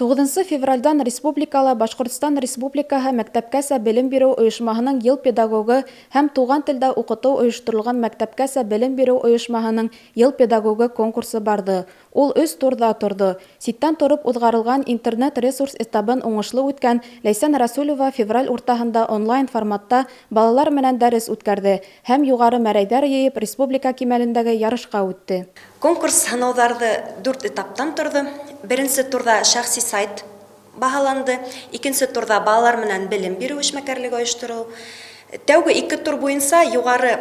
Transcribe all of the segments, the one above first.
9 февральдан республикала Башкортстан Республикаһы мәктәпкәсә белем бирү оешмаһының ел педагогы һәм туган телдә укыту оештырылган мәктәпкәсә белем бирү оешмаһының ел педагогы конкурсы барды. Ул 3 турда торды. Ситтән торып узгарылган интернет-ресурс этабын уңышлы үткән Ләйсән Расулова февраль уртаһында онлайн форматта балалар менән дәрес үткәрде һәм югары мәрәйдәр йыйып республика кимәлендәге ярышка үтте. Конкурс һынауларҙы 4 этаптан торды. Беренсе турда шәхси сайт баһаланды, икенсе турда балалар менән белем бирү эшмәкәрлеге оештырылу. Тәүге 2 тур буенса югары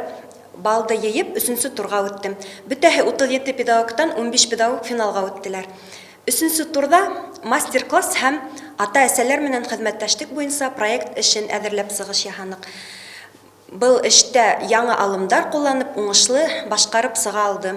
балды йыйып, 3нче турга үтте. Бөтәһе 37 педагогтан 15 педагог финалга үттеләр. 3нче турда мастер-класс һәм ата-әсәләр менән хезмәттәшлек буенса проект эшен әҙерләп сығыш яһанык. Был эштә яңы алымдар кулланып, уңышлы башҡарып сыға алды.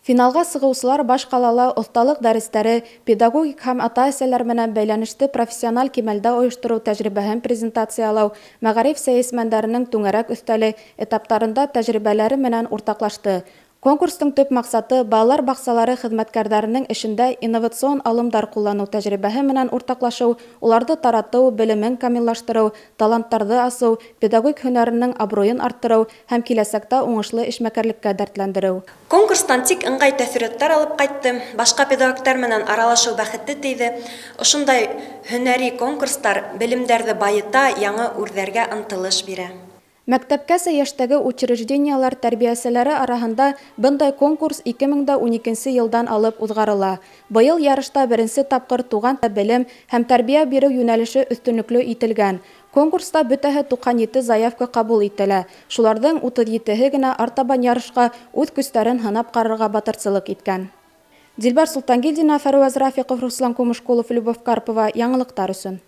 Финалга сығыусылар баш ҡалала оҫталыҡ дәрестәре, педагогик һәм ата-әсәләр менән бәйләнеште профессиональ кимәлдә ойоштороу тәжрибәһен презентациялау, мәғариф сәйәсмәндәренең түңәрәк өҫтәле этаптарында тәжрибәләре менән уртаҡлашты. Конкурстың төп маҡсаты балалар баҡсалары хеҙмәткәрҙәренең эшендә инновацион алымдар ҡулланыу тәжрибәһе менән уртаҡлашыу, уларҙы таратыу, белемен камиллаштырыу, таланттарҙы асыу, педагог һөнәренең абруйын арттырыу һәм киләсәктә уңышлы эшмәкәрлеккә дәртләндереү. Конкурстан тик ыңғай тәьҫораттар алып ҡайтты, башҡа педагогтар менән аралашыу бәхете тейҙе. Ошондай һөнәри конкурстар белемдәрҙе байыта, яңы үрҙәргә ынтылыш бирә. Мәктәпкәсә йәштәге учреждениялар тәрбиәселәре араһында бындай конкурс 2012 йылдан алып уҙғарыла. Быйыл ярышта беренсе тапҡыр туған белем һәм тәрбиә биреү йүнәлеше өҫтөнлөклө ителгән. Конкурста бөтәһе 97 заявка ҡабул ителә. Шуларҙың 37-һе генә артабан ярышҡа үҙ көстәрен һынап ҡарарға батырсылыҡ иткән. Дилбәр Султангилдина, Фәруәз Рафиҡов, Руслан Кумышҡулов, Любовь Карпова. Яңылыҡтар өсөн.